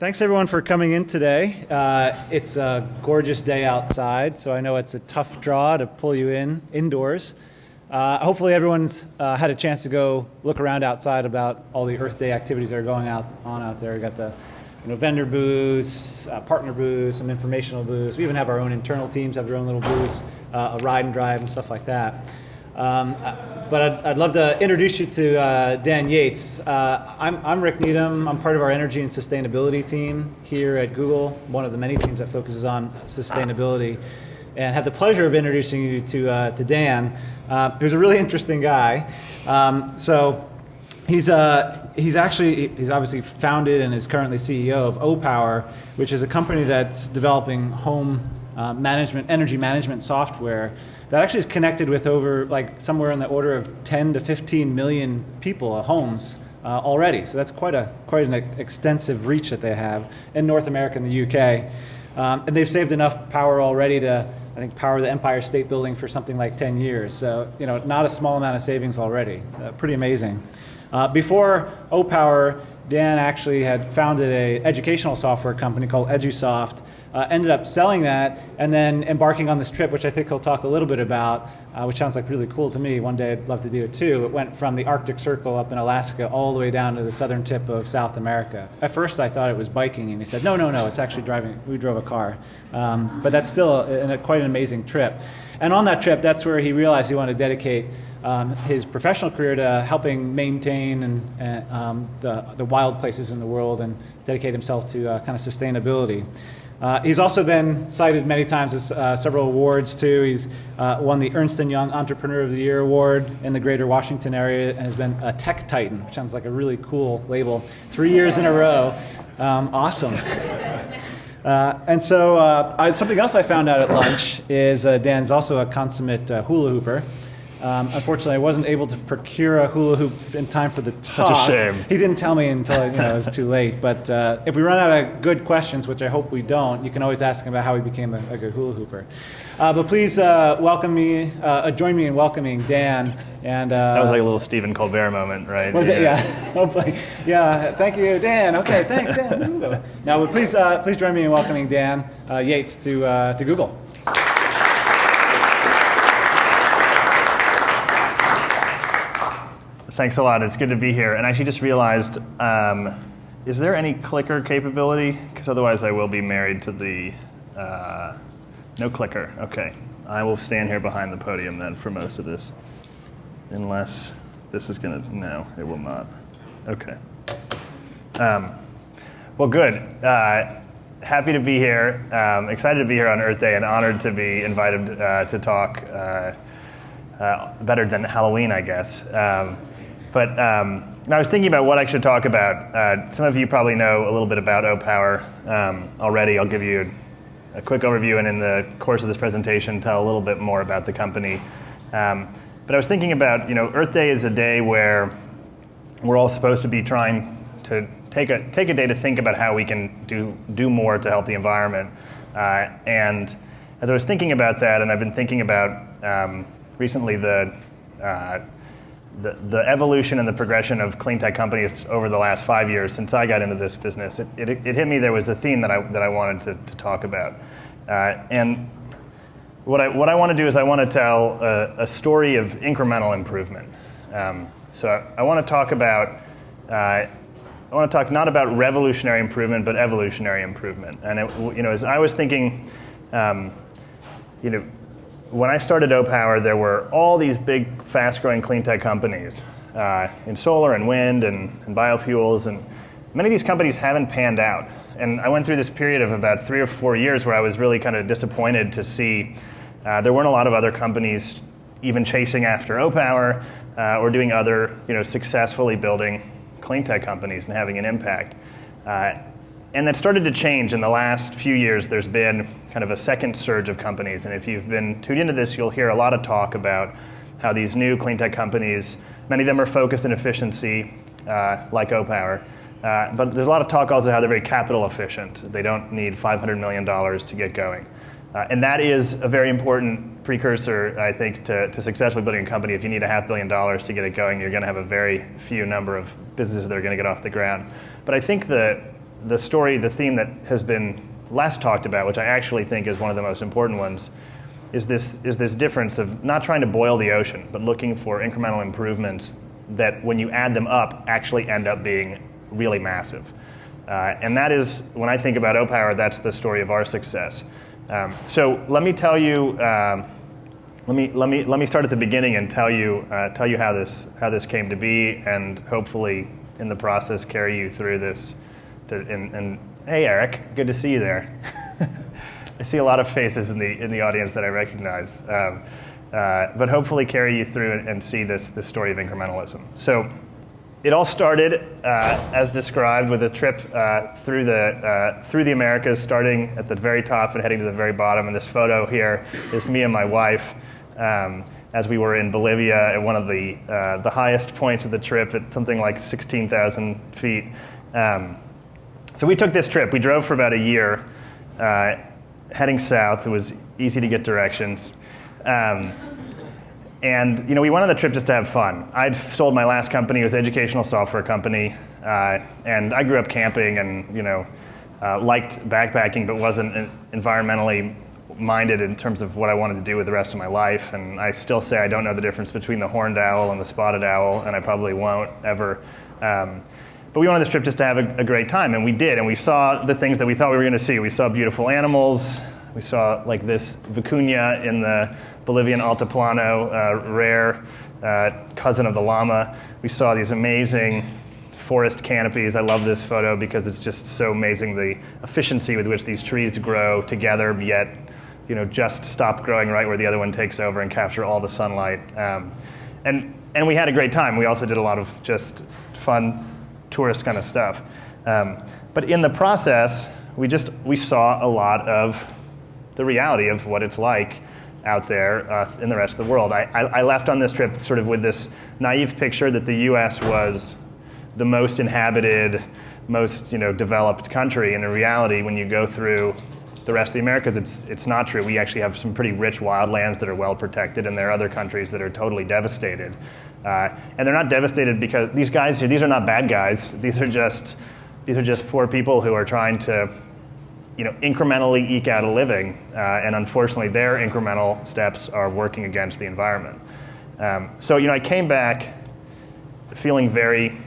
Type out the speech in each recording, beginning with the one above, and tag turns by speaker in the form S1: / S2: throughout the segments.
S1: Thanks everyone for coming in today. It's a gorgeous day outside, so I know it's a tough draw to pull you in indoors. Hopefully everyone's had a chance to go look around outside about all the Earth Day activities that are going on out there. We got the vendor booths, partner booths, some informational booths. We even have our own internal teams have their own little booths, a ride and drive and stuff like that. But I'd love to introduce you to Dan Yates. I'm Rick Needham. I'm part of our energy and sustainability team here at Google, one of the many teams that focuses on sustainability, and have the pleasure of introducing you to Dan, who's a really interesting guy. So he's obviously founded and is currently CEO of Opower, which is a company that's developing home energy management software that actually is connected with over somewhere in the order of 10 to 15 million people, homes already. So that's quite an extensive reach that they have in North America and the UK. And they've saved enough power already to, I think, power the Empire State Building for something like 10 years. So, not a small amount of savings already. Pretty amazing. Before Opower, Dan actually had founded an educational software company called EduSoft, ended up selling that, and then embarking on this trip, which I think he'll talk a little bit about, which sounds like really cool to me. One day I'd love to do it too. It went from the Arctic Circle up in Alaska all the way down to the southern tip of South America. At first I thought it was biking, and he said, no, it's actually driving. We drove a car. But that's still quite an amazing trip. And on that trip, that's where he realized he wanted to dedicate his professional career to helping maintain the wild places in the world and dedicate himself to kind of sustainability. He's also been cited many times as several awards too. He's won the Ernst & Young Entrepreneur of the Year Award in the Greater Washington area and has been a Tech Titan, which sounds like a really cool label, 3 years in a row. Awesome. And so something else I found out at lunch is Dan's also a consummate hula hooper. Unfortunately, I wasn't able to procure a hula hoop in time for the talk.
S2: Such a shame.
S1: He didn't tell me until it was too late. But if we run out of good questions, which I hope we don't, you can always ask him about how he became a good hula hooper. But please join me in welcoming Dan. And
S2: that was like a little Stephen Colbert moment, right?
S1: Was it? Yeah. Hopefully. Yeah. Thank you, Dan. Okay. Thanks, Dan. Now, but please join me in welcoming Dan Yates to Google.
S2: Thanks a lot. It's good to be here. And I actually just realized, is there any clicker capability? Because otherwise I will be married to the, no clicker. Okay. I will stand here behind the podium then for most of this. Unless this is going to, no, it will not. Okay. Well, good. Happy to be here. Excited to be here on Earth Day and honored to be invited to talk better than Halloween, I guess. But I was thinking about what I should talk about. Some of you probably know a little bit about Opower already. I'll give you a quick overview, and in the course of this presentation, tell a little bit more about the company. But I was thinking about, Earth Day is a day where we're all supposed to be trying to take a day to think about how we can do more to help the environment. And as I was thinking about that, and I've been thinking about recently the evolution and the progression of clean tech companies over the last 5 years since I got into this business, it hit me there was a theme that I wanted to talk about. And what I want to do is I want to tell a story of incremental improvement. So I want to talk not about revolutionary improvement, but evolutionary improvement. And as I was thinking, when I started Opower, there were all these big, fast-growing clean tech companies in solar and wind and biofuels, and many of these companies haven't panned out. And I went through this period of about 3 or 4 years where I was really kind of disappointed to see there weren't a lot of other companies even chasing after Opower or doing other, successfully building clean tech companies and having an impact. And that started to change in the last few years. There's been kind of a second surge of companies, and if you've been tuned into this, you'll hear a lot of talk about how these new clean tech companies, many of them are focused in efficiency, like Opower, but there's a lot of talk also how they're very capital efficient. They don't need $500 million to get going. And that is a very important precursor, I think, to successfully building a company. If you need $500 million to get it going, you're going to have a very few number of businesses that are going to get off the ground. But I think the story, the theme that has been less talked about, which I actually think is one of the most important ones, is this difference of not trying to boil the ocean, but looking for incremental improvements that, when you add them up, actually end up being really massive. And that is, when I think about Opower, that's the story of our success. So let me tell you. Let me start at the beginning and tell you how this came to be, and hopefully in the process carry you through this. And hey, Eric, good to see you there. I see a lot of faces in the audience that I recognize, but hopefully carry you through and see this story of incrementalism. So it all started, as described, with a trip through the Americas, starting at the very top and heading to the very bottom. And this photo here is me and my wife as we were in Bolivia at one of the highest points of the trip at something like 16,000 feet. So we took this trip. We drove for about a year, heading south. It was easy to get directions. And we went on the trip just to have fun. I'd sold my last company. It was an educational software company. And I grew up camping and liked backpacking, but wasn't environmentally minded in terms of what I wanted to do with the rest of my life. And I still say I don't know the difference between the horned owl and the spotted owl, and I probably won't ever. But we went on this trip just to have a great time, and we did. And we saw the things that we thought we were going to see. We saw beautiful animals. We saw like this vicuña in the Bolivian Altiplano, rare cousin of the llama. We saw these amazing forest canopies. I love this photo because it's just so amazing, the efficiency with which these trees grow together, yet just stop growing right where the other one takes over and capture all the sunlight. And we had a great time. We also did a lot of just fun tourist kind of stuff. But in the process, we saw a lot of the reality of what it's like out there in the rest of the world. I left on this trip sort of with this naive picture that the US was the most inhabited, most developed country. And in reality, when you go through the rest of the Americas, it's not true. We actually have some pretty rich wildlands that are well protected, and there are other countries that are totally devastated. And they're not devastated because these guys here, these are not bad guys. These are just poor people who are trying to incrementally eke out a living. And unfortunately, their incremental steps are working against the environment. So I came back feeling very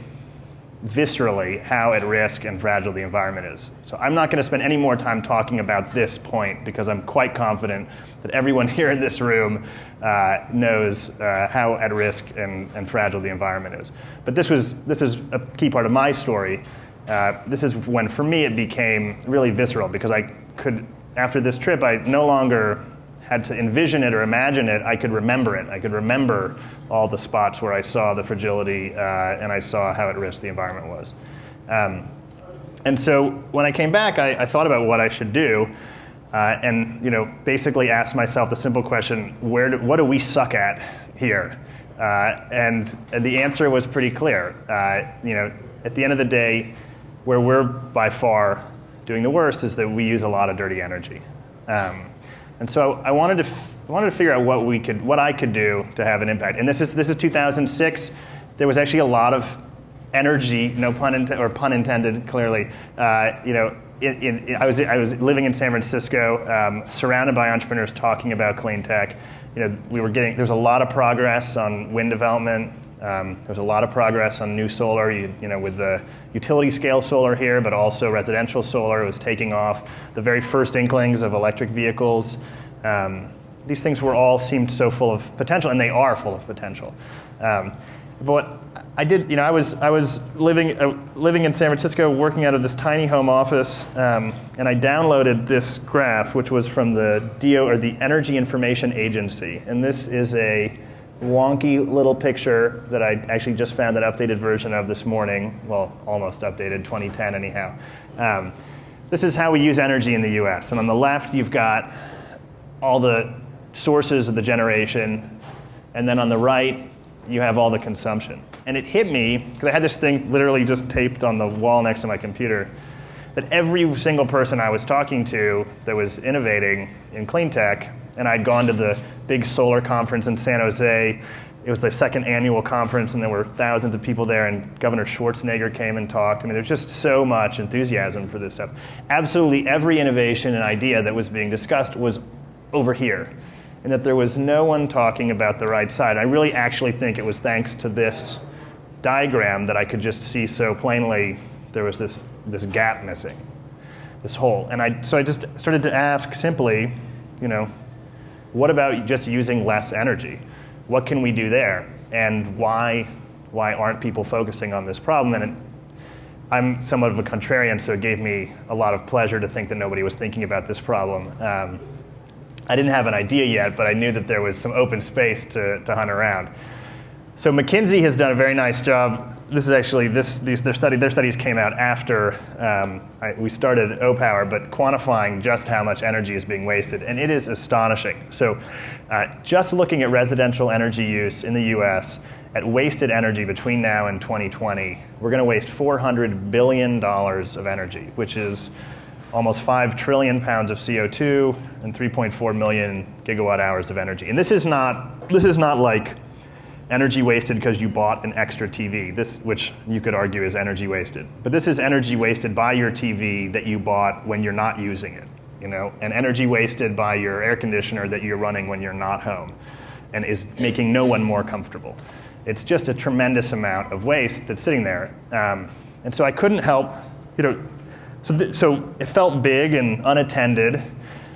S2: viscerally how at risk and fragile the environment is. So I'm not going to spend any more time talking about this point because I'm quite confident that everyone here in this room knows how at risk and fragile the environment is. But this is a key part of my story. This is when, for me, it became really visceral because after this trip, I no longer had to envision it or imagine it. I could remember it. I could remember all the spots where I saw the fragility and I saw how at risk the environment was. And so when I came back, I thought about what I should do and basically asked myself the simple question, what do we suck at here? And the answer was pretty clear. At the end of the day, where we're by far doing the worst is that we use a lot of dirty energy. And so I wanted to figure out what I could do to have an impact. And this is 2006. There was actually a lot of energy, no pun intended, or pun intended, clearly. I was living in San Francisco, surrounded by entrepreneurs talking about clean tech. There's a lot of progress on wind development. There's a lot of progress on new solar, with the utility scale solar here, but also residential solar was taking off. The very first inklings of electric vehicles. These things all seemed so full of potential, and they are full of potential. But what I did, I was living in San Francisco, working out of this tiny home office, and I downloaded this graph, which was from the Energy Information Agency, and this is a wonky little picture that I actually just found an updated version of this morning. Well, almost updated, 2010 anyhow. This is how we use energy in the US. And on the left, you've got all the sources of the generation. And then on the right, you have all the consumption. And it hit me, because I had this thing literally just taped on the wall next to my computer, that every single person I was talking to that was innovating in clean tech, and I'd gone to the big solar conference in San Jose, It was the second annual conference, and there were thousands of people there, and Governor Schwarzenegger came and talked. I mean, there's just so much enthusiasm for this stuff. Absolutely every innovation and idea that was being discussed was over here, and that there was no one talking about the right side. I really actually think it was thanks to this diagram that I could just see so plainly there was this gap missing, this hole. And so I just started to ask simply, what about just using less energy? What can we do there? And why aren't people focusing on this problem? And I'm somewhat of a contrarian, so it gave me a lot of pleasure to think that nobody was thinking about this problem. I didn't have an idea yet, but I knew that there was some open space to hunt around. So McKinsey has done a very nice job. This is actually, their studies came out after we started Opower, but quantifying just how much energy is being wasted, and it is astonishing. So just looking at residential energy use in the US, at wasted energy between now and 2020, we're going to waste $400 billion of energy, which is almost 5 trillion pounds of CO2 and 3.4 million gigawatt hours of energy. And this is not like energy wasted because you bought an extra TV, which you could argue is energy wasted. But this is energy wasted by your TV that you bought when you're not using it, and energy wasted by your air conditioner that you're running when you're not home, and is making no one more comfortable. It's just a tremendous amount of waste that's sitting there. And so I couldn't help, so it felt big and unattended,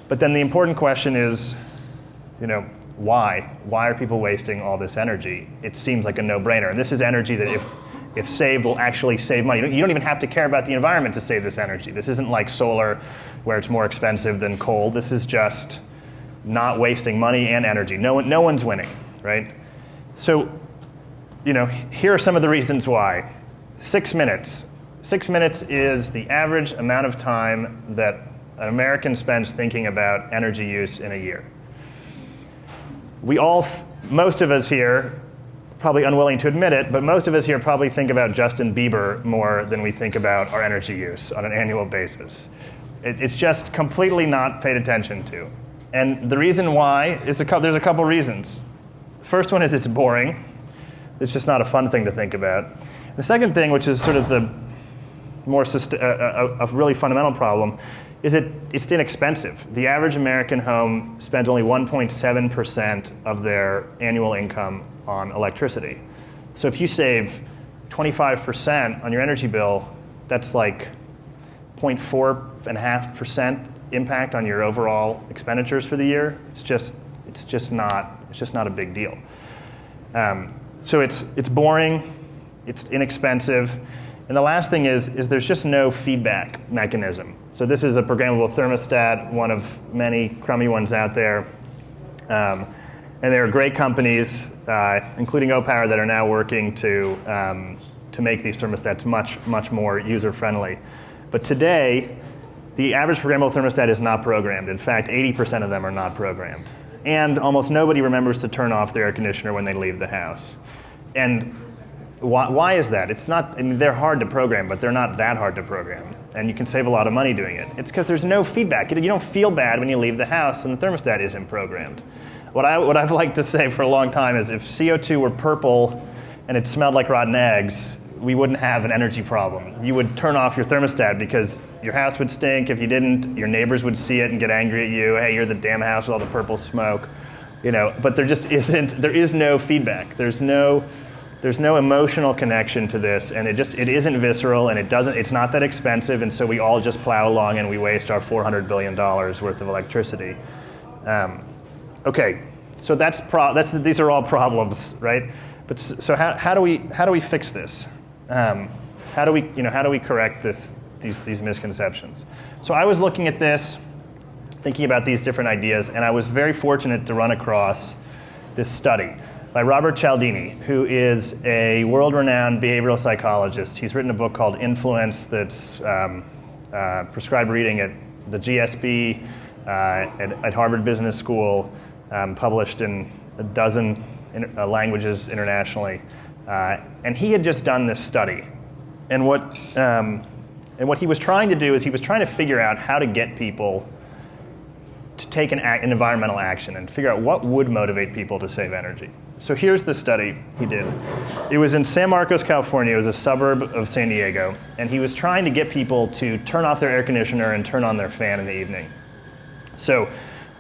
S2: but then the important question is, why? Why are people wasting all this energy? It seems like a no-brainer. And this is energy that if saved will actually save money. You don't even have to care about the environment to save this energy. This isn't like solar where it's more expensive than coal. This is just not wasting money and energy. No one's winning, right? So, here are some of the reasons why. 6 minutes. 6 minutes is the average amount of time that an American spends thinking about energy use in a year. Most of us here, probably unwilling to admit it, but most of us here probably think about Justin Bieber more than we think about our energy use on an annual basis. It's just completely not paid attention to. And the reason why is there's a couple reasons. The first one is it's boring. It's just not a fun thing to think about. The second thing, which is sort of the more a really fundamental problem, is it's inexpensive. The average American home spends only 1.7% of their annual income on electricity. So if you save 25% on your energy bill, that's like 0.4.5% impact on your overall expenditures for the year. It's just not a big deal. So it's boring, it's inexpensive. And the last thing is there's just no feedback mechanism. So this is a programmable thermostat, one of many crummy ones out there. And there are great companies, including Opower, that are now working to make these thermostats much more user-friendly. But today, the average programmable thermostat is not programmed. In fact, 80% of them are not programmed. And almost nobody remembers to turn off their air conditioner when they leave the house. And why is that? It's not, they're hard to program, but they're not that hard to program. And you can save a lot of money doing it. It's because there's no feedback. You don't feel bad when you leave the house and the thermostat isn't programmed. What I've liked to say for a long time is if CO2 were purple and it smelled like rotten eggs, we wouldn't have an energy problem. You would turn off your thermostat because your house would stink. If you didn't, your neighbors would see it and get angry at you. Hey, you're the damn house with all the purple smoke. But there just isn't, there is no feedback. There's no emotional connection to this, and it isn't visceral, and it's not that expensive, and so we all just plow along and we waste our $400 billion worth of electricity. Okay, so these are all problems, right? But so how do we fix this? How do we correct these misconceptions? So I was looking at this, thinking about these different ideas, and I was very fortunate to run across this study by Robert Cialdini, who is a world-renowned behavioral psychologist. He's written a book called Influence that's prescribed reading at the GSB, at Harvard Business School, published in a dozen languages internationally. And he had just done this study. And what he was trying to do is he was trying to figure out how to get people to take an environmental action and figure out what would motivate people to save energy. So here's the study he did. It was in San Marcos, California. It was a suburb of San Diego. And he was trying to get people to turn off their air conditioner and turn on their fan in the evening. So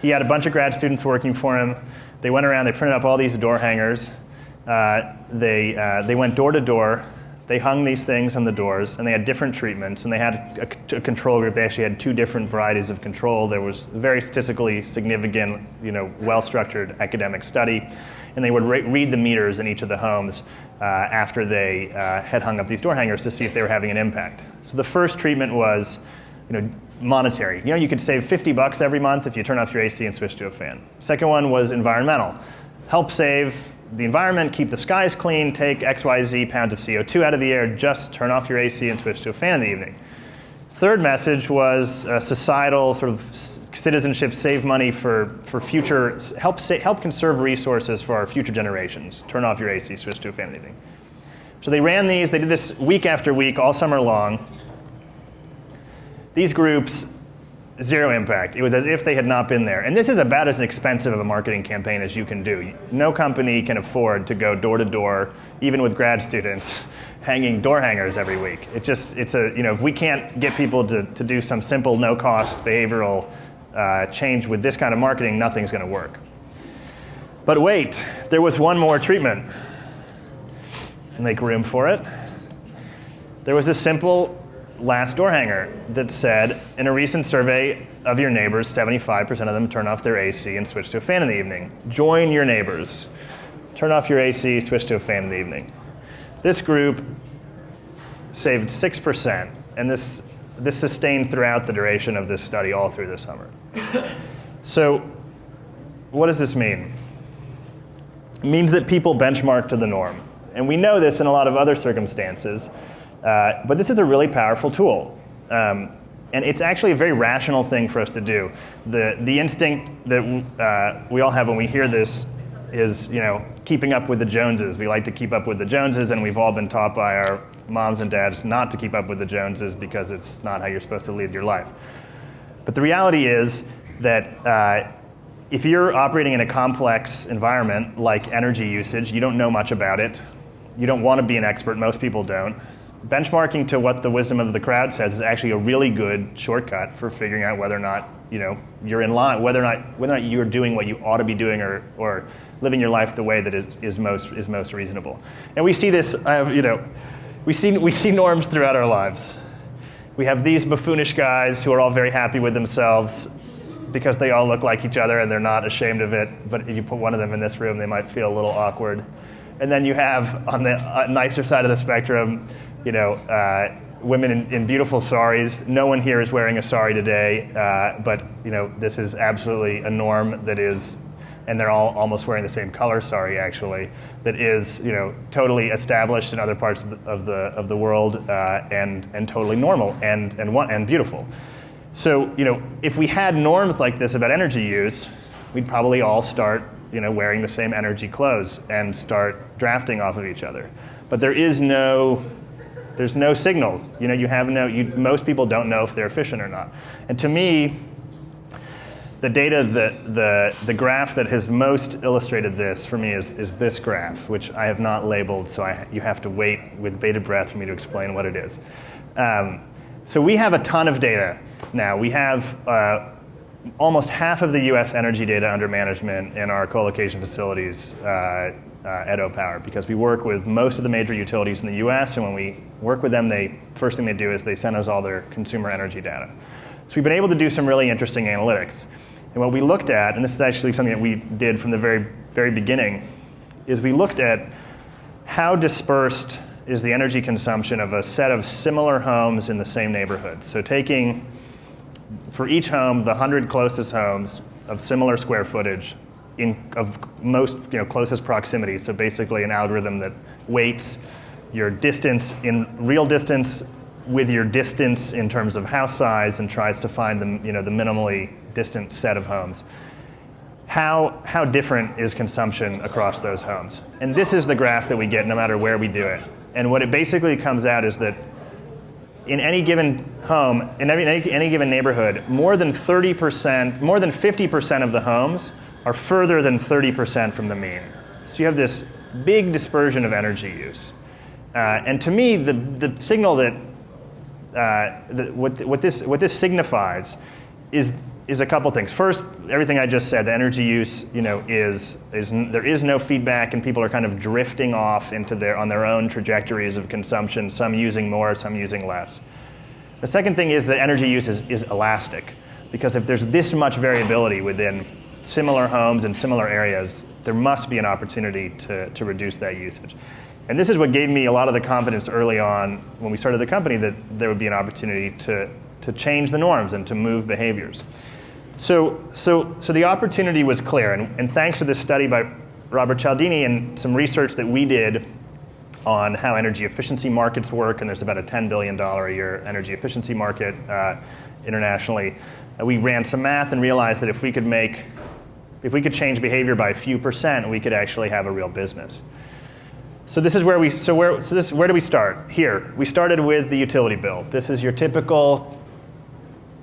S2: he had a bunch of grad students working for him. They went around, they printed up all these door hangers. They went door to door. They hung these things on the doors, and they had different treatments, and they had a control group. They actually had 2 different varieties of control. There was a very statistically significant, well-structured academic study, and they would read the meters in each of the homes after they had hung up these door hangers to see if they were having an impact. So the first treatment was, monetary. You could save $50 every month if you turn off your AC and switch to a fan. Second one was environmental. Help save the environment, keep the skies clean, take XYZ pounds of CO2 out of the air, just turn off your AC and switch to a fan in the evening. Third message was societal sort of citizenship, save money for future, help conserve resources for our future generations. Turn off your AC, switch to a fan in the evening. So they ran these, they did this week after week, all summer long. These groups, 0 impact. It was as if they had not been there. And this is about as expensive of a marketing campaign as you can do. No company can afford to go door to door, even with grad students, hanging door hangers every week. If we can't get people to do some simple, no-cost behavioral change with this kind of marketing, nothing's going to work. But wait, there was one more treatment. Make room for it. There was a simple last door hanger that said, in a recent survey of your neighbors, 75% of them turn off their AC and switch to a fan in the evening. Join your neighbors. Turn off your AC, switch to a fan in the evening. This group saved 6%, and this sustained throughout the duration of this study all through the summer. So what does this mean? It means that people benchmark to the norm. And we know this in a lot of other circumstances. But this is a really powerful tool. And it's actually a very rational thing for us to do. The instinct that we all have when we hear this is, keeping up with the Joneses. We like to keep up with the Joneses, and we've all been taught by our moms and dads not to keep up with the Joneses because it's not how you're supposed to lead your life. But the reality is that if you're operating in a complex environment like energy usage, you don't know much about it. You don't want to be an expert. Most people don't. Benchmarking to what the wisdom of the crowd says is actually a really good shortcut for figuring out whether or not you're in line, whether or not you're doing what you ought to be doing, or living your life the way that is most reasonable. And we see this, we see norms throughout our lives. We have these buffoonish guys who are all very happy with themselves because they all look like each other and they're not ashamed of it. But if you put one of them in this room, they might feel a little awkward. And then you have on the nicer side of the spectrum, women in beautiful saris. No one here is wearing a sari today, but this is absolutely a norm that is, and they're all almost wearing the same color sari actually, that is totally established in other parts of the world and totally normal and beautiful. So if we had norms like this about energy use, we'd probably all start wearing the same energy clothes and start drafting off of each other. But there's no signals. Most people don't know if they're efficient or not. And to me, the data, the graph that has most illustrated this for me is this graph, which I have not labeled, so you have to wait with bated breath for me to explain what it is. So we have a ton of data now. We have almost half of the US energy data under management in our co-location facilities at Opower, because we work with most of the major utilities in the US, and when we work with them, first thing they do is they send us all their consumer energy data. So we've been able to do some really interesting analytics. And what we looked at, and this is actually something that we did from the very, very beginning, is we looked at how dispersed is the energy consumption of a set of similar homes in the same neighborhood. So taking, for each home, the 100 closest homes of similar square footage of most closest proximity. So basically an algorithm that weights your distance in real distance with your distance in terms of house size and tries to find the minimally distant set of homes. How different is consumption across those homes? And this is the graph that we get no matter where we do it. And what it basically comes out is that in any given home, in any given neighborhood, more than 50% of the homes are further than 30% from the mean. So you have this big dispersion of energy use. And to me, the signal that, what this signifies is a couple things. First, everything I just said, the energy use, there is no feedback, and people are kind of drifting off on their own trajectories of consumption, some using more, some using less. The second thing is that energy use is elastic, because if there's this much variability within similar homes and similar areas, there must be an opportunity to reduce that usage. And this is what gave me a lot of the confidence early on when we started the company that there would be an opportunity to change the norms and to move behaviors. So the opportunity was clear, and thanks to this study by Robert Cialdini and some research that we did on how energy efficiency markets work, and there's about a $10 billion a year energy efficiency market internationally. We ran some math and realized that if we could change behavior by a few percent, we could actually have a real business. So where do we start? Here, we started with the utility bill. This is your typical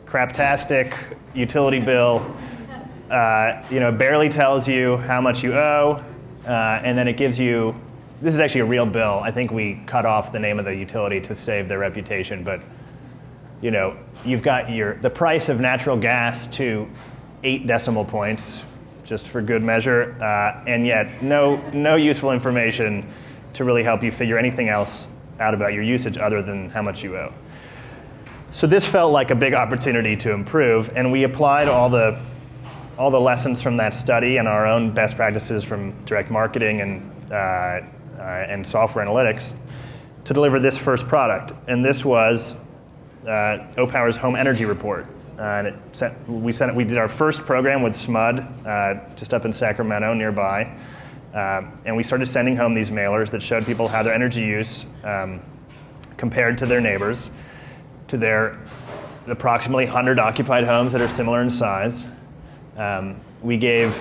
S2: craptastic utility bill. It barely tells you how much you owe, and then it gives you, this is actually a real bill. I think we cut off the name of the utility to save their reputation, but you've got the price of natural gas to 8 decimal points, just for good measure, and yet no useful information to really help you figure anything else out about your usage other than how much you owe. So this felt like a big opportunity to improve, and we applied all the lessons from that study and our own best practices from direct marketing and software analytics to deliver this first product. And this was Opower's Home Energy Report. And we did our first program with SMUD just up in Sacramento nearby. And we started sending home these mailers that showed people how their energy use compared to their neighbors, to their approximately 100 occupied homes that are similar in size. We gave,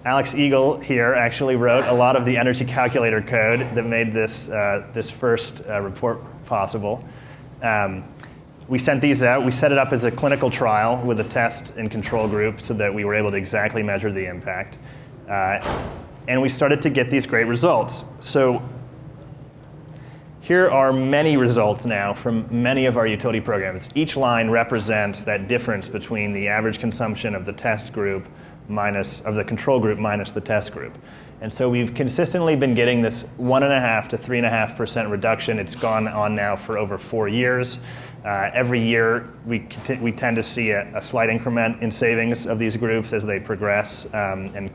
S2: Alex Eagle here actually wrote a lot of the energy calculator code that made this first report possible. We sent these out. We set it up as a clinical trial with a test and control group so that we were able to exactly measure the impact. And we started to get these great results. So here are many results now from many of our utility programs. Each line represents that difference between the average consumption of the test group of the control group minus the test group. And so we've consistently been getting this 1.5% to 3.5% reduction. It's gone on now for over 4 years. Every year we tend to see a slight increment in savings of these groups as they progress and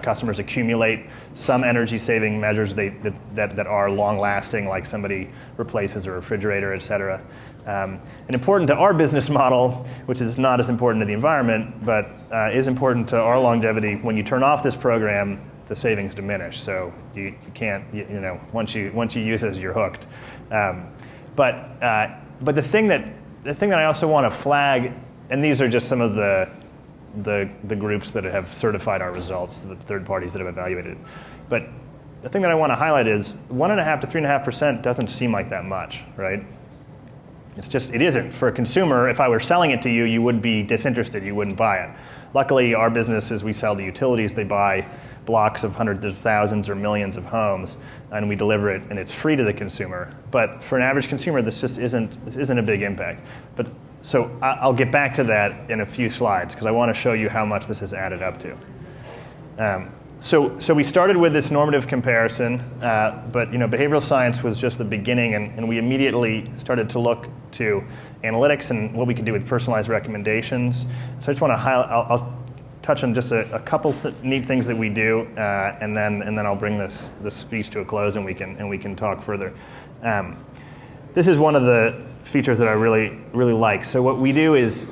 S2: customers accumulate some energy saving measures that are long lasting, like somebody replaces a refrigerator, et cetera. And important to our business model, which is not as important to the environment, but is important to our longevity, when you turn off this program, the savings diminish. So you can't, once you use it, you're hooked. But the thing that I also want to flag, and these are just some of the groups that have certified our results, the third parties that have evaluated it. But the thing that I want to highlight is 1.5% to 3.5% doesn't seem like that much, right? It isn't. For a consumer, if I were selling it to you, you would be disinterested, you wouldn't buy it. Luckily, our business is we sell to utilities, they buy blocks of hundreds of thousands or millions of homes, and we deliver it, and it's free to the consumer. But for an average consumer, this isn't a big impact. So I'll get back to that in a few slides, because I want to show you how much this has added up to. So we started with this normative comparison, but behavioral science was just the beginning, and we immediately started to look to analytics and what we could do with personalized recommendations. So I just want to highlight. I'll touch on just a couple neat things that we do, and then I'll bring this speech to a close, and we can talk further. This is one of the features that I really like. So what we do is,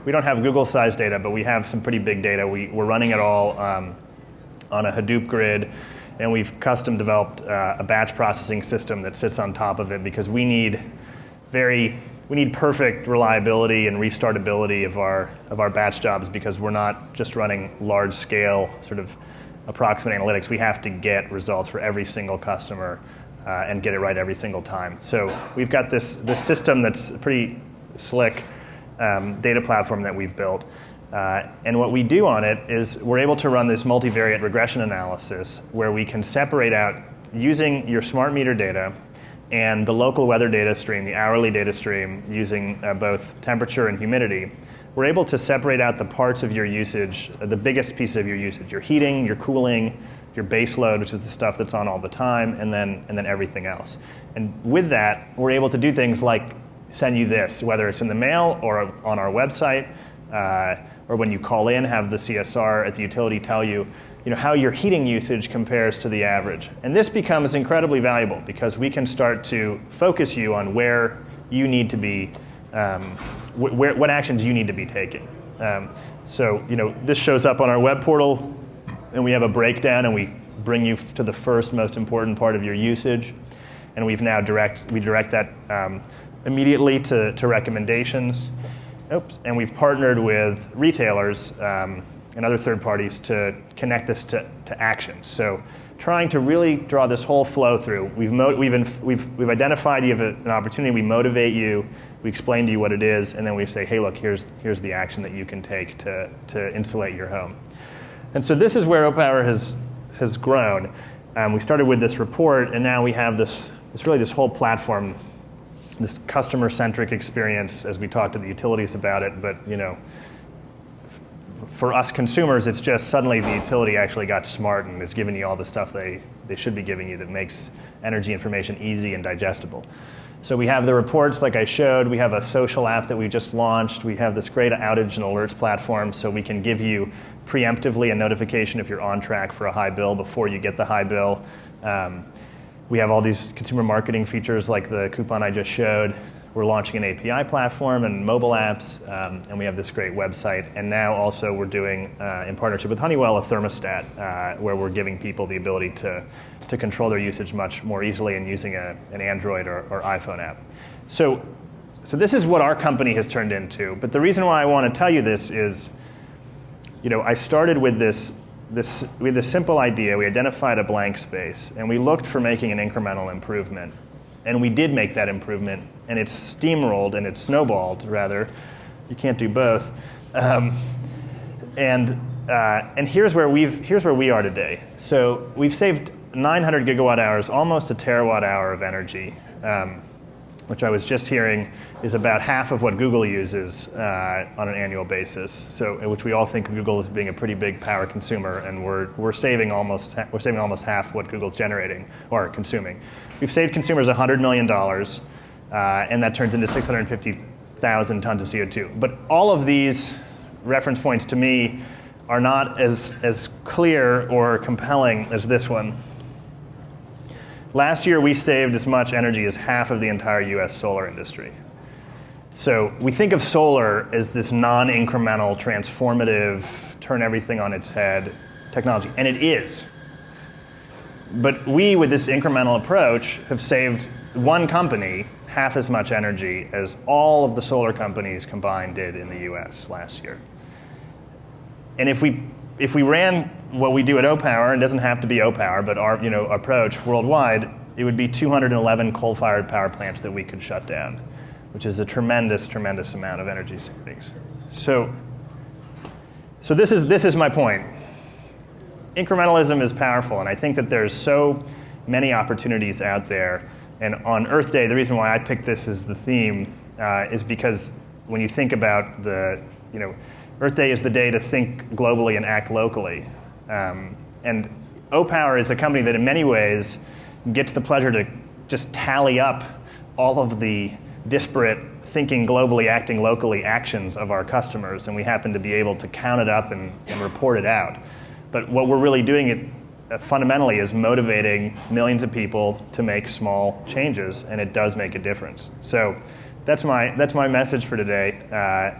S2: we don't have Google-sized data, but we have some pretty big data. We're running it all on a Hadoop grid, and we've custom developed a batch processing system that sits on top of it, because we need perfect reliability and restartability of our batch jobs, because we're not just running large-scale sort of approximate analytics. We have to get results for every single customer and get it right every single time. So we've got this system that's a pretty slick data platform that we've built. And what we do on it is we're able to run this multivariate regression analysis where we can separate out, using your smart meter data and the local weather data stream, the hourly data stream, using both temperature and humidity, we're able to separate out the parts of your usage, the biggest pieces of your usage, your heating, your cooling, your base load, which is the stuff that's on all the time, and then everything else. And with that, we're able to do things like send you this, whether it's in the mail or on our website, or when you call in, have the CSR at the utility tell you, how your heating usage compares to the average. And this becomes incredibly valuable because we can start to focus you on where you need to be, what actions you need to be taking. So this shows up on our web portal, and we have a breakdown, and we bring you to the first most important part of your usage. And we direct that immediately to recommendations. Oops. And we've partnered with retailers and other third parties to connect this to actions. So trying to really draw this whole flow through. We've identified you have an opportunity, we motivate you, we explain to you what it is, and then we say, hey, look, here's the action that you can take to insulate your home. And so this is where Opower has grown. We started with this report, and now we have this whole platform, this customer-centric experience as we talk to the utilities about it. But for us consumers, it's just suddenly the utility actually got smart and is giving you all the stuff they should be giving you that makes energy information easy and digestible. So we have the reports like I showed. We have a social app that we just launched. We have this great outage and alerts platform, so we can give you preemptively a notification if you're on track for a high bill before you get the high bill. We have all these consumer marketing features like the coupon I just showed. We're launching an API platform and mobile apps, and we have this great website. And now also we're doing, in partnership with Honeywell, a thermostat where we're giving people the ability to control their usage much more easily and using an Android or iPhone app. So this is what our company has turned into. But the reason why I want to tell you this is, I started with this simple idea. We identified a blank space, and we looked for making an incremental improvement. And we did make that improvement, and it's steamrolled and it's snowballed, rather. You can't do both. And here's where we are today. So we've saved 900 gigawatt hours, almost a terawatt hour of energy, which I was just hearing is about half of what Google uses on an annual basis. So, which we all think of Google as being a pretty big power consumer, and we're saving almost half what Google's generating or consuming. We've saved consumers $100 million, and that turns into 650,000 tons of CO2. But all of these reference points to me are not as clear or compelling as this one. Last year, we saved as much energy as half of the entire US solar industry. So we think of solar as this non-incremental, transformative, turn everything on its head technology, and it is. But we, with this incremental approach, have saved one company half as much energy as all of the solar companies combined did in the US last year. And if we ran what we do at Opower, and it doesn't have to be Opower, but our approach worldwide, it would be 211 coal-fired power plants that we could shut down, which is a tremendous, tremendous amount of energy savings. So this is my point. Incrementalism is powerful, and I think that there's so many opportunities out there. And on Earth Day, the reason why I picked this as the theme is because when you think about Earth Day is the day to think globally and act locally. And Opower is a company that in many ways gets the pleasure to just tally up all of the disparate thinking globally, acting locally actions of our customers, and we happen to be able to count it up and report it out. But what we're really doing fundamentally is motivating millions of people to make small changes, and it does make a difference. So that's my message for today,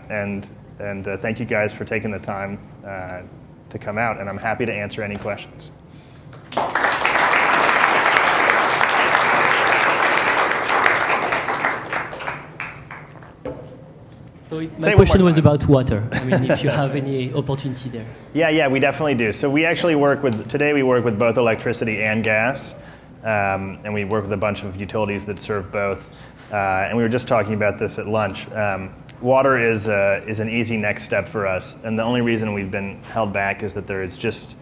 S2: and thank you guys for taking the time to come out, and I'm happy to answer any questions.
S3: So my question was about water. I mean, if you have any opportunity there.
S2: Yeah, we definitely do. So we actually work with both electricity and gas, and we work with a bunch of utilities that serve both. And we were just talking about this at lunch. Water is an easy next step for us, and the only reason we've been held back is that there is just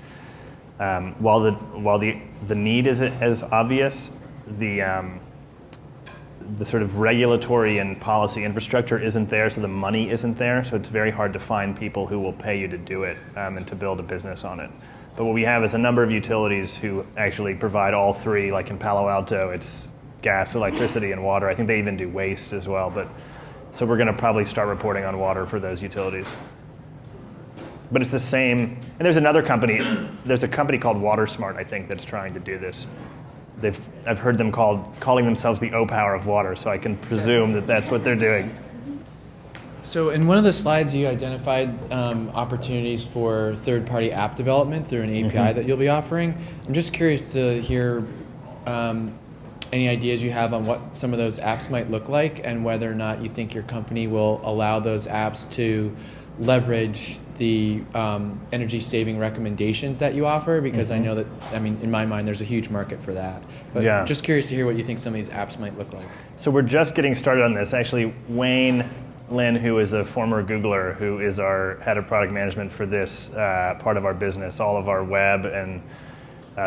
S2: while the need is as obvious, the sort of regulatory and policy infrastructure isn't there, so the money isn't there, so it's very hard to find people who will pay you to do it and to build a business on it. But what we have is a number of utilities who actually provide all three, like in Palo Alto, it's gas, electricity, and water. I think they even do waste as well. But so we're going to probably start reporting on water for those utilities. But it's the same, and there's another company, there's a company called WaterSmart, I think, that's trying to do this. I've heard them calling themselves the Opower of water, so I can presume that that's what they're doing.
S4: So in one of the slides, you identified opportunities for third-party app development through an API that you'll be offering. I'm just curious to hear any ideas you have on what some of those apps might look like and whether or not you think your company will allow those apps to leverage the energy saving recommendations that you offer, because I know that, in my mind, there's a huge market for that. But just curious to hear what you think some of these apps might look like. So
S2: we're just getting started on this. Actually, Wayne Lin, who is a former Googler, who is our head of product management for this part of our business, all of our web and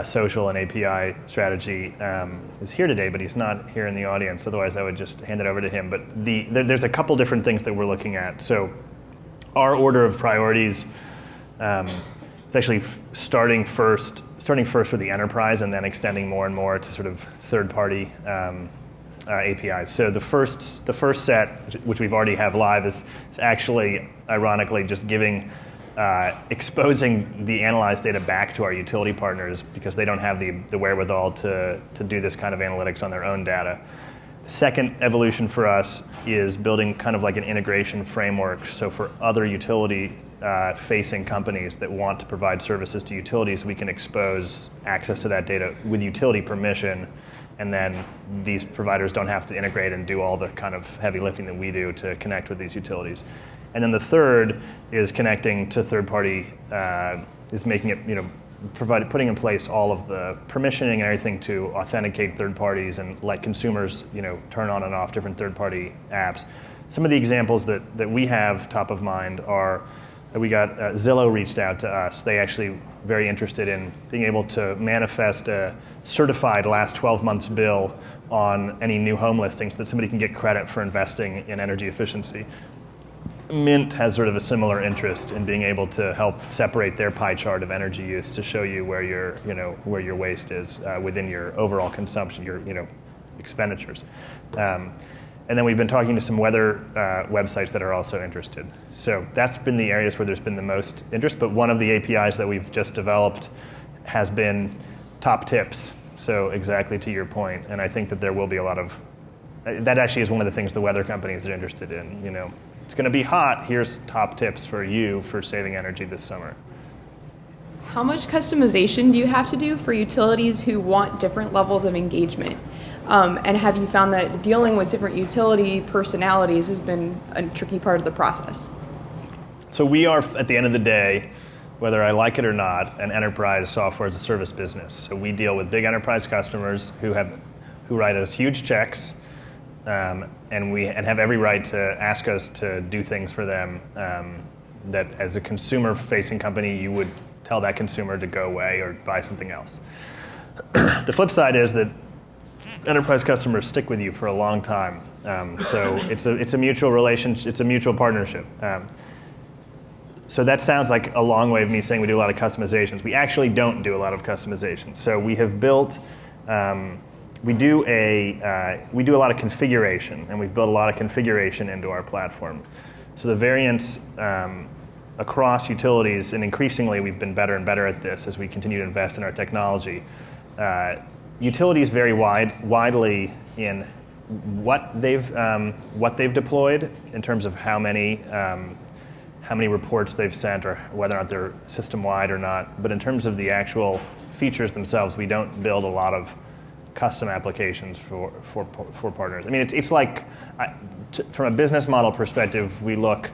S2: social and API strategy, is here today, but he's not here in the audience. Otherwise, I would just hand it over to him. But there's a couple different things that we're looking at. So our order of priorities is actually starting first with the enterprise and then extending more and more to sort of third-party APIs. So the first set, which we've already have live, is actually, ironically, just exposing the analyzed data back to our utility partners because they don't have the wherewithal to do this kind of analytics on their own data. The second evolution for us is building kind of like an integration framework. So for other utility facing companies that want to provide services to utilities, we can expose access to that data with utility permission, and then these providers don't have to integrate and do all the kind of heavy lifting that we do to connect with these utilities. And then the third is connecting to third-party, is making it, putting in place all of the permissioning and everything to authenticate third parties and let consumers, turn on and off different third-party apps. Some of the examples that we have top of mind are that we got Zillow reached out to us. They actually very interested in being able to manifest a certified last 12 months bill on any new home listings so that somebody can get credit for investing in energy efficiency. Mint has sort of a similar interest in being able to help separate their pie chart of energy use to show you where your waste is within your overall consumption, your expenditures. And then we've been talking to some weather websites that are also interested. So that's been the areas where there's been the most interest, but one of the APIs that we've just developed has been top tips. So exactly to your point, and I think that there will be a lot of, that actually is one of the things the weather companies are interested in, It's going to be hot. Here's top tips for you for saving energy this summer.
S5: How much customization do you have to do for utilities who want different levels of engagement? And have you found that dealing with different utility personalities has been a tricky part of the process?
S2: So we are, at the end of the day, whether I like it or not, an enterprise software as a service business. So we deal with big enterprise customers who write us huge checks, and have every right to ask us to do things for them that as a consumer-facing company, you would tell that consumer to go away or buy something else. The flip side is that enterprise customers stick with you for a long time. So it's a mutual relationship, it's a mutual partnership. So that sounds like a long way of me saying we do a lot of customizations. We actually don't do a lot of customizations. So we have built, we do a lot of configuration, and we've built a lot of configuration into our platform. So the variance across utilities, and increasingly we've been better and better at this as we continue to invest in our technology. Utilities vary widely in what they've deployed in terms of how many reports they've sent or whether or not they're system-wide or not. But in terms of the actual features themselves, we don't build a lot of custom applications for partners. I mean, it's like, from a business model perspective, we look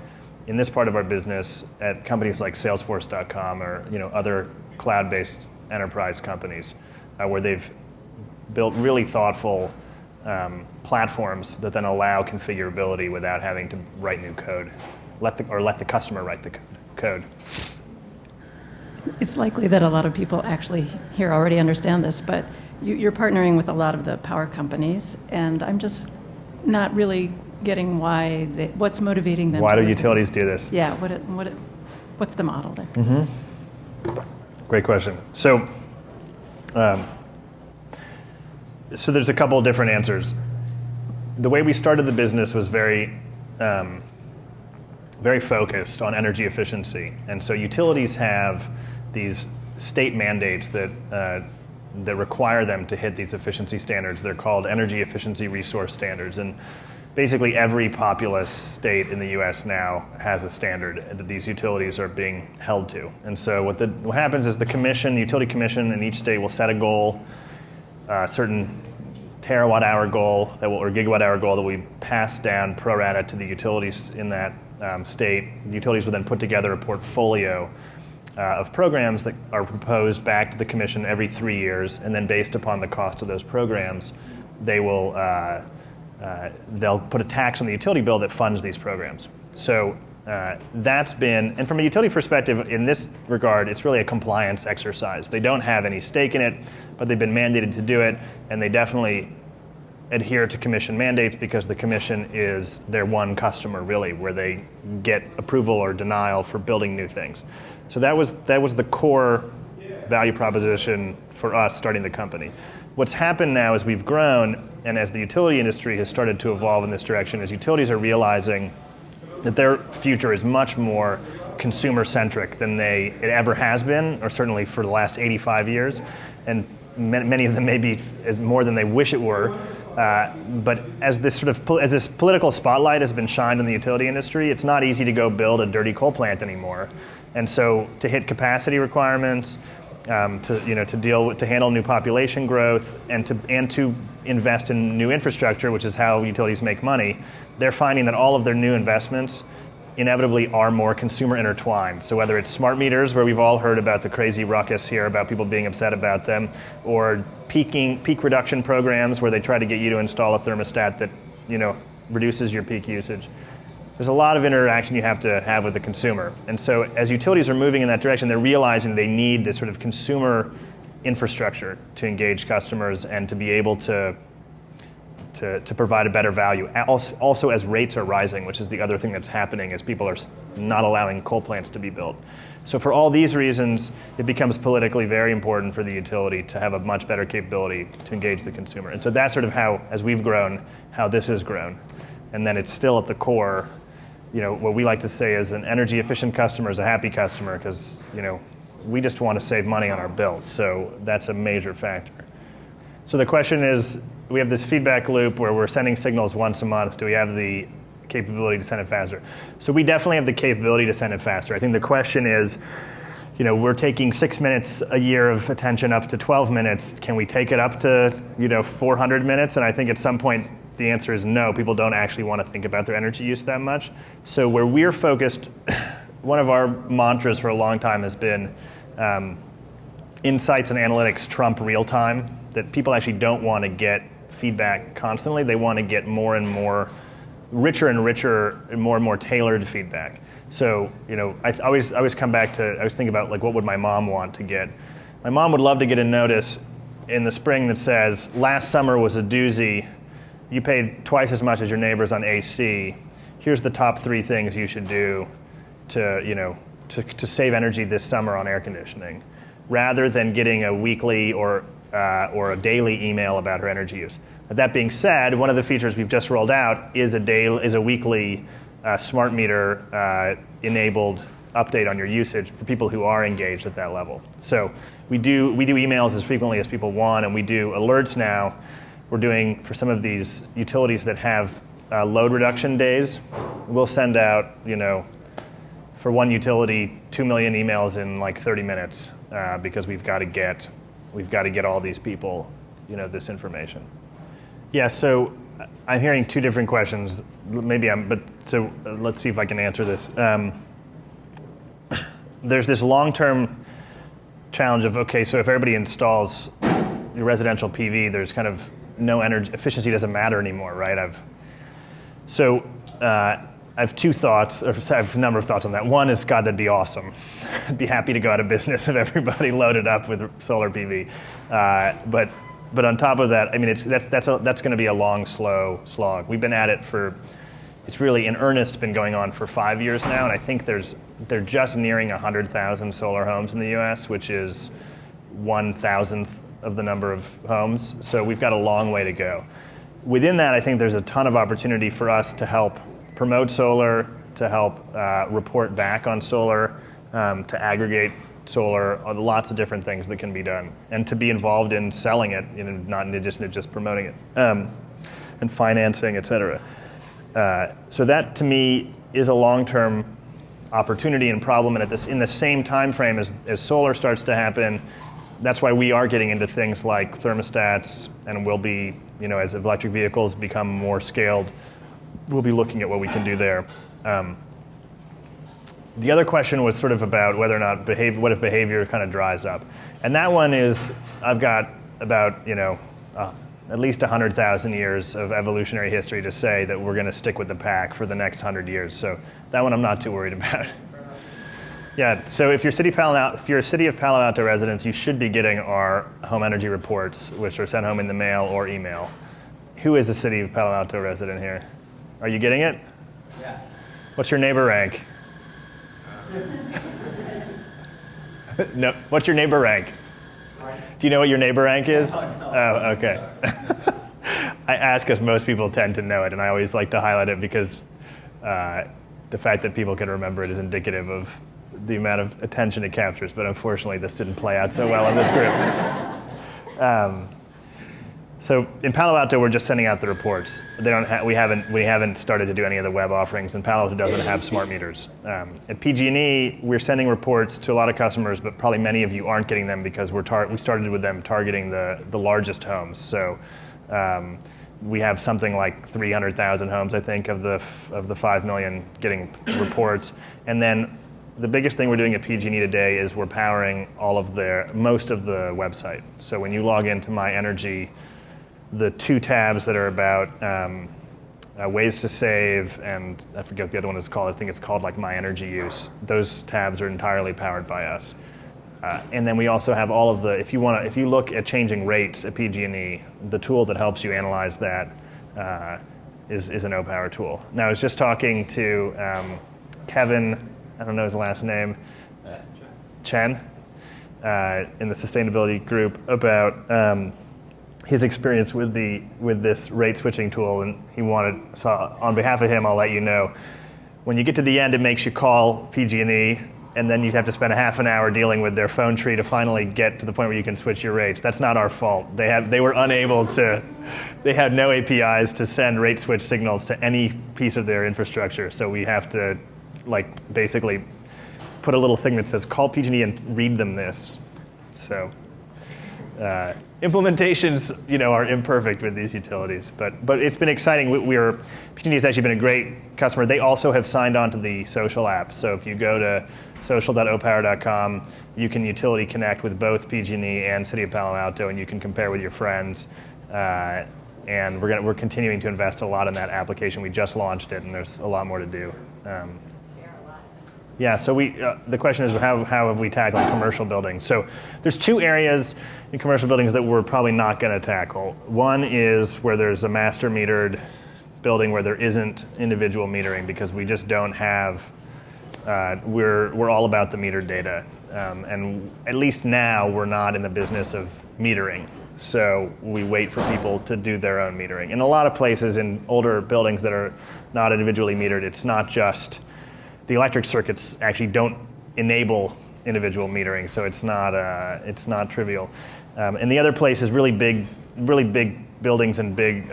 S2: in this part of our business at companies like Salesforce.com or other cloud-based enterprise companies where they've built really thoughtful platforms that then allow configurability without having to write new code, let the customer write the code.
S6: It's likely that a lot of people actually here already understand this, but you're partnering with a lot of the power companies, and I'm just not really getting what's motivating them.
S2: Why do utilities do this?
S6: Yeah, what's the model there?
S2: Great question. So there's a couple of different answers. The way we started the business was very focused on energy efficiency, and so utilities have these state mandates that require them to hit these efficiency standards. They're called energy efficiency resource standards, and basically every populous state in the U.S. now has a standard that these utilities are being held to. And so what happens is the utility commission in each state will set a goal, a certain terawatt-hour goal or gigawatt-hour goal that we pass down pro rata to the utilities in that state. The utilities will then put together a portfolio of programs that are proposed back to the commission every 3 years, and then based upon the cost of those programs, they'll put a tax on the utility bill that funds these programs. So that's been, and from a utility perspective, in this regard, it's really a compliance exercise. They don't have any stake in it, but they've been mandated to do it, and they definitely adhere to commission mandates because the commission is their one customer, really, where they get approval or denial for building new things. So that was the core value proposition for us starting the company. What's happened now is we've grown, and as the utility industry has started to evolve in this direction, as utilities are realizing that their future is much more consumer-centric than it ever has been, or certainly for the last 85 years, and many of them maybe more than they wish it were. But as this political spotlight has been shined on the utility industry, it's not easy to go build a dirty coal plant anymore. And so to hit capacity requirements, to handle new population growth, and to invest in new infrastructure, which is how utilities make money, they're finding that all of their new investments inevitably are more consumer intertwined. So whether it's smart meters, where we've all heard about the crazy ruckus here about people being upset about them, or peak reduction programs where they try to get you to install a thermostat that reduces your peak usage. There's a lot of interaction you have to have with the consumer. And so as utilities are moving in that direction, they're realizing they need this sort of consumer infrastructure to engage customers and to be able to provide a better value. Also as rates are rising, which is the other thing that's happening, as people are not allowing coal plants to be built. So for all these reasons, it becomes politically very important for the utility to have a much better capability to engage the consumer. And so that's sort of how, as we've grown, how this has grown. And then it's still at the core, what we like to say is an energy efficient customer is a happy customer, because we just want to save money on our bills. So that's a major factor. So the question is, we have this feedback loop where we're sending signals once a month. Do we have the capability to send it faster? So we definitely have the capability to send it faster. I think the question is, we're taking 6 minutes a year of attention up to 12 minutes. Can we take it up to 400 minutes? And I think at some point the answer is no. People don't actually want to think about their energy use that much. So where we're focused, one of our mantras for a long time has been insights and analytics trump real time, that people actually don't want to get feedback constantly. They want to get more and more richer and richer and more tailored feedback. So, I always come back to, I was thinking about what would my mom want to get? My mom would love to get a notice in the spring that says, last summer was a doozy. You paid twice as much as your neighbors on AC. Here's the top 3 things you should do to save energy this summer on air conditioning, rather than getting a weekly or a daily email about her energy use. But that being said, one of the features we've just rolled out is a weekly smart meter enabled update on your usage for people who are engaged at that level. So we do emails as frequently as people want, and we do alerts now. We're doing, for some of these utilities that have load reduction days, we'll send out, for one utility, 2 million emails in 30 minutes because we've got to get all these people, this information. Yeah, so I'm hearing 2 different questions. So let's see if I can answer this. There's this long-term challenge of, okay, so if everybody installs your residential PV, there's kind of no energy efficiency doesn't matter anymore, right? I have two thoughts, or I have a number of thoughts on that. One is, God, that'd be awesome. I'd be happy to go out of business if everybody loaded up with solar PV. But on top of that, I mean, that's going to be a long, slow slog. We've been at it it's really in earnest been going on for 5 years now, and I think they're just nearing 100,000 solar homes in the U.S., which is 1,000th of the number of homes. So we've got a long way to go. Within that, I think there's a ton of opportunity for us to help promote solar, to help report back on solar, to aggregate solar, lots of different things that can be done, and to be involved in selling it, not in addition to just promoting it, and financing, et cetera. So that, to me, is a long-term opportunity and problem, and in the same time frame as solar starts to happen, that's why we are getting into things like thermostats, and we'll be, as electric vehicles become more scaled, we'll be looking at what we can do there. The other question was sort of about whether or not what if behavior kind of dries up. And that one is, I've got about, at least 100,000 years of evolutionary history to say that we're going to stick with the pack for the next 100 years. So that one I'm not too worried about. Yeah, so if you're a City of Palo Alto residents, you should be getting our home energy reports, which are sent home in the mail or email. Who is a City of Palo Alto resident here? Are you getting it?
S1: Yeah.
S2: What's your neighbor rank? No. What's your neighbor rank? Do you know what your neighbor rank is? Oh, okay. I ask because most people tend to know it, and I always like to highlight it because the fact that people can remember it is indicative of the amount of attention it captures. But unfortunately, this didn't play out so well in this group. So in Palo Alto, we're just sending out the reports. We haven't started to do any of the web offerings, and Palo Alto doesn't have smart meters. At PG&E, we're sending reports to a lot of customers, but probably many of you aren't getting them because we started with them targeting the largest homes. So we have something like 300,000 homes, I think, of the 5 million getting reports. And then the biggest thing we're doing at PG&E today is we're powering most of the website. So when you log into My Energy, the two tabs that are about ways to save, and I forget what the other one is called. I think it's called like My Energy Use. Those tabs are entirely powered by us. And then we also have all of the, if you look at changing rates at PG&E, the tool that helps you analyze that is an Opower tool. Now I was just talking to Kevin, I don't know his last name, Chen, in the sustainability group about his experience with this rate switching tool, and so on behalf of him, I'll let you know, when you get to the end, it makes you call PG&E, and then you'd have to spend a half an hour dealing with their phone tree to finally get to the point where you can switch your rates. That's not our fault. They were unable to, they had no APIs to send rate switch signals to any piece of their infrastructure, so we have to basically put a little thing that says, call PG&E and read them this. So. Implementations, are imperfect with these utilities, but it's been exciting. PG&E has actually been a great customer. They also have signed on to the social app. So if you go to social.opower.com, you can utility connect with both PG&E and City of Palo Alto, and you can compare with your friends. And we're continuing to invest a lot in that application. We just launched it, and there's a lot more to do. Yeah, so the question is how have we tackled commercial buildings? So there's two areas in commercial buildings that we're probably not going to tackle. One is where there's a master metered building where there isn't individual metering, because we just don't have, we're all about the metered data. And at least now we're not in the business of metering. So we wait for people to do their own metering. In a lot of places in older buildings that are not individually metered, it's not just the electric circuits actually don't enable individual metering, so it's not trivial. And the other place is really big buildings and big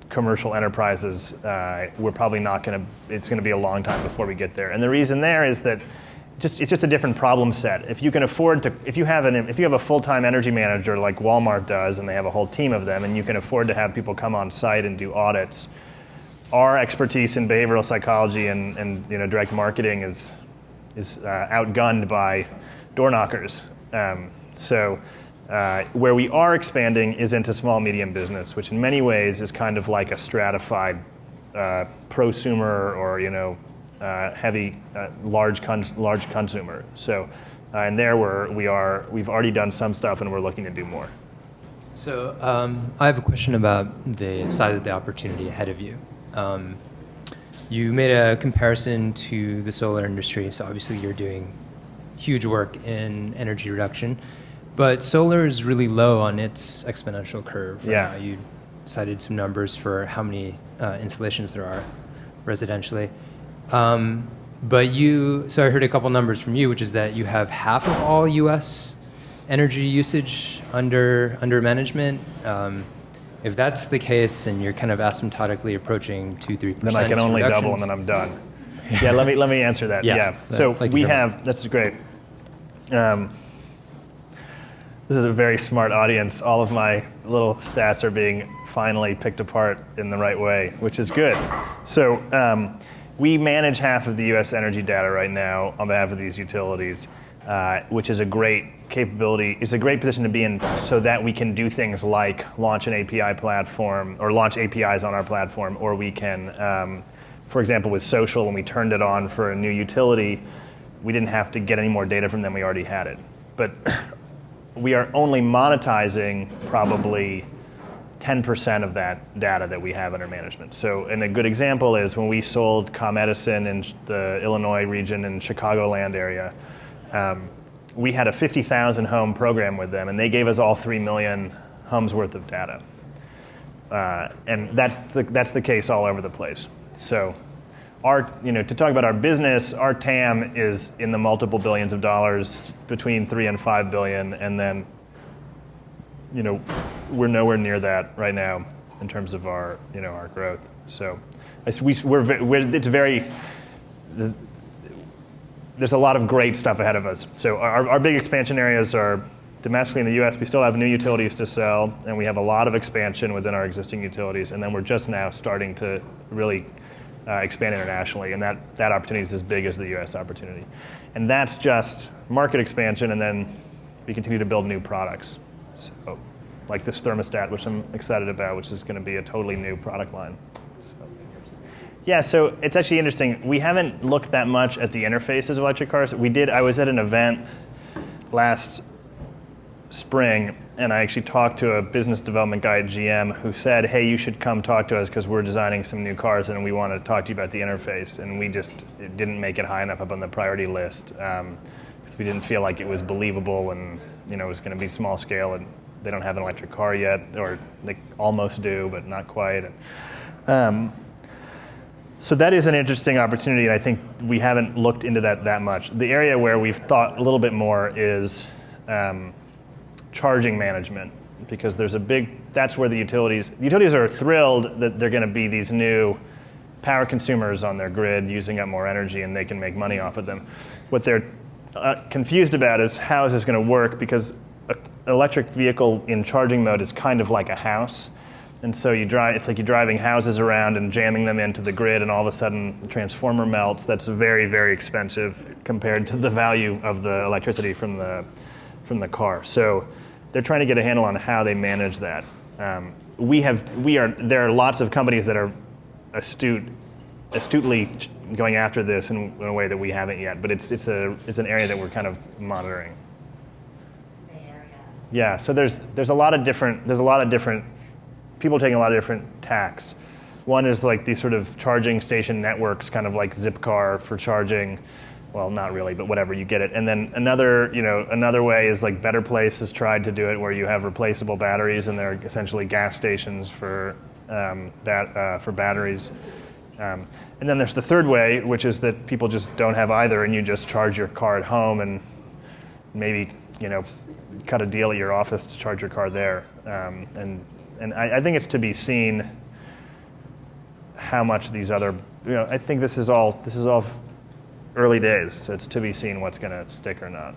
S2: commercial enterprises. We're probably not going to. It's going to be a long time before we get there. And the reason there is that it's just a different problem set. If you can afford to, if you have a full-time energy manager like Walmart does, and they have a whole team of them, and you can afford to have people come on site and do audits. Our expertise in behavioral psychology and direct marketing is outgunned by door knockers. So Where we are expanding is into small medium business, which in many ways is kind of like a stratified prosumer or heavy large consumer. So and there we've already done some stuff and we're looking to do more.
S7: So I have a question about the size of the opportunity ahead of you. You made a comparison to the solar industry, so obviously you're doing huge work in energy reduction, but solar is really low on its exponential curve.
S2: Yeah.
S7: You cited some numbers for how many installations there are residentially. So I heard a couple numbers from you, which is that you have half of all U.S. energy usage under management. If that's the case, and you're kind of asymptotically approaching 2-3%,
S2: then I can only
S7: reductions,
S2: double and then I'm done. Yeah, let me answer that.
S7: Yeah.
S2: So
S7: Like
S2: we have, that's great. This is a very smart audience. All of my little stats are being finally picked apart in the right way, which is good. So we manage half of the U.S. energy data right now on behalf of these utilities, which is a great capability. It's a great position to be in so that we can do things like launch an API platform or launch APIs on our platform, or we can, for example, with social, when we turned it on for a new utility, we didn't have to get any more data from them, we already had it. But we are only monetizing probably 10% of that data that we have under management. So, and a good example is when we sold ComEdison in the Illinois region and Chicagoland area, we had a 50,000 home program with them, and they gave us all 3 million homes worth of data. And that's the case all over the place. So, to talk about our business, our TAM is in the multiple billions of dollars, between 3 and 5 billion, and then, we're nowhere near that right now in terms of our growth. So, there's a lot of great stuff ahead of us. So our big expansion areas are domestically in the US. We still have new utilities to sell, and we have a lot of expansion within our existing utilities. And then we're just now starting to really expand internationally, and that opportunity is as big as the US opportunity. And that's just market expansion, and then we continue to build new products. So, like this thermostat, which I'm excited about, which is going to be a totally new product line. Yeah, so it's actually interesting. We haven't looked that much at the interfaces of electric cars. I was at an event last spring, and I actually talked to a business development guy at GM who said, hey, you should come talk to us because we're designing some new cars and we want to talk to you about the interface. And it didn't make it high enough up on the priority list because we didn't feel like it was believable and it was going to be small scale, and they don't have an electric car yet, or they almost do, but not quite. So that is an interesting opportunity, and I think we haven't looked into that much. The area where we've thought a little bit more is charging management, because that's where the utilities are thrilled that they're going to be these new power consumers on their grid using up more energy, and they can make money off of them. What they're confused about is how is this going to work, because an electric vehicle in charging mode is kind of like a house. And so it's like you're driving houses around and jamming them into the grid, and all of a sudden the transformer melts. That's very, very expensive compared to the value of the electricity from the car. So they're trying to get a handle on how they manage that. There are lots of companies that are astutely going after this in a way that we haven't yet, but it's an area that we're kind of monitoring. Yeah, so there's a lot of different people taking a lot of different tacks. One is like these sort of charging station networks, kind of like Zipcar for charging. Well, not really, but whatever, you get it. And then another way is like Better Place has tried to do it, where you have replaceable batteries, and they're essentially gas stations for batteries. And then there's the third way, which is that people just don't have either, and you just charge your car at home, and maybe cut a deal at your office to charge your car there. And I think it's to be seen how much these other, I think this is all early days, so it's to be seen what's going to stick or not.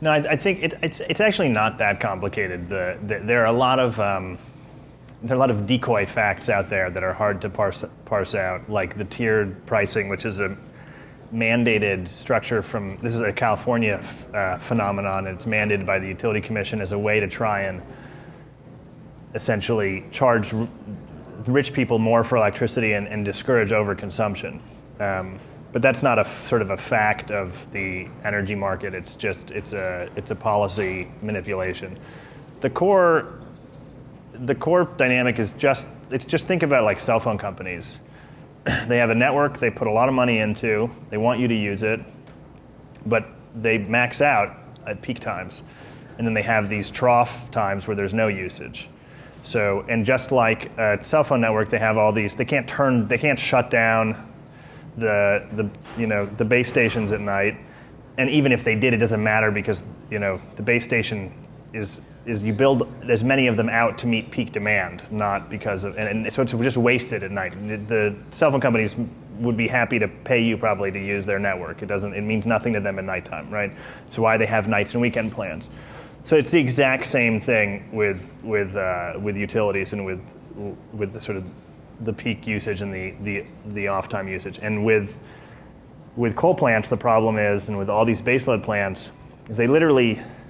S2: No, I think it's actually not that complicated. There are a lot of decoy facts out there that are hard to parse out, like the tiered pricing, which is mandated structure from, this is a California phenomenon, and it's mandated by the Utility Commission as a way to try and essentially charge rich people more for electricity and discourage overconsumption. But that's not a sort of a fact of the energy market. It's just, it's a policy manipulation. The core dynamic is just think about like cell phone companies. They have a network they put a lot of money into, they want you to use it, but they max out at peak times. And then they have these trough times where there's no usage. So, and just like a cell phone network, they have all these, they can't shut down the base stations at night. And even if they did, it doesn't matter because, the base station is you build as many of them out to meet peak demand, not because of, and so it's just wasted at night. The cell phone companies would be happy to pay you probably to use their network. It means nothing to them at nighttime, right? So why they have nights and weekend plans. So it's the exact same thing with utilities and with the sort of the peak usage and the off time usage. And with coal plants, the problem is, and with all these baseload plants, is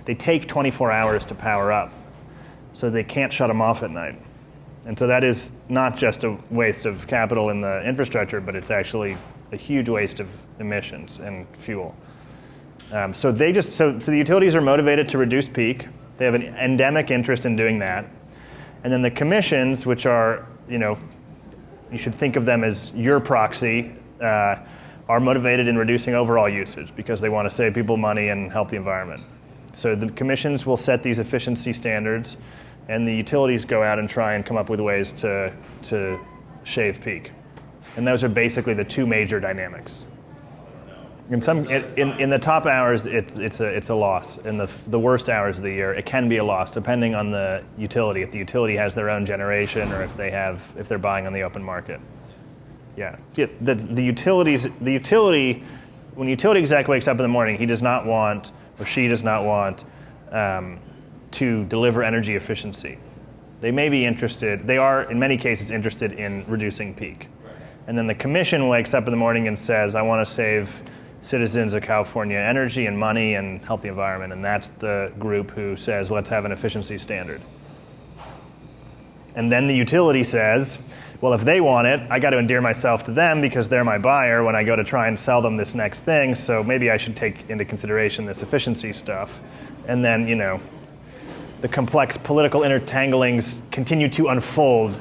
S2: they take 24 hours to power up, so they can't shut them off at night. And so that is not just a waste of capital in the infrastructure, but it's actually a huge waste of emissions and fuel. So the utilities are motivated to reduce peak. They have an endemic interest in doing that. And then the commissions, which are, you should think of them as your proxy, are motivated in reducing overall usage because they want to save people money and help the environment. So the commissions will set these efficiency standards, and the utilities go out and try and come up with ways to shave peak. And those are basically the two major dynamics. In the top hours, it's a loss. In the worst hours of the year, it can be a loss depending on the utility. If the utility has their own generation, or if they're buying on the open market. Yeah. The utility. When a utility exec wakes up in the morning, he does not want, or she does not want, to deliver energy efficiency. They may be interested. They are in many cases interested in reducing peak. And then the commission wakes up in the morning and says, I want to save citizens of California energy and money and help the environment. And that's the group who says, let's have an efficiency standard. And then the utility says, well, if they want it, I got to endear myself to them because they're my buyer when I go to try and sell them this next thing. So maybe I should take into consideration this efficiency stuff. And then, the complex political intertanglings continue to unfold.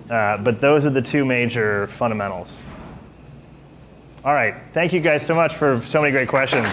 S2: But those are the two major fundamentals. All right, thank you guys so much for so many great questions.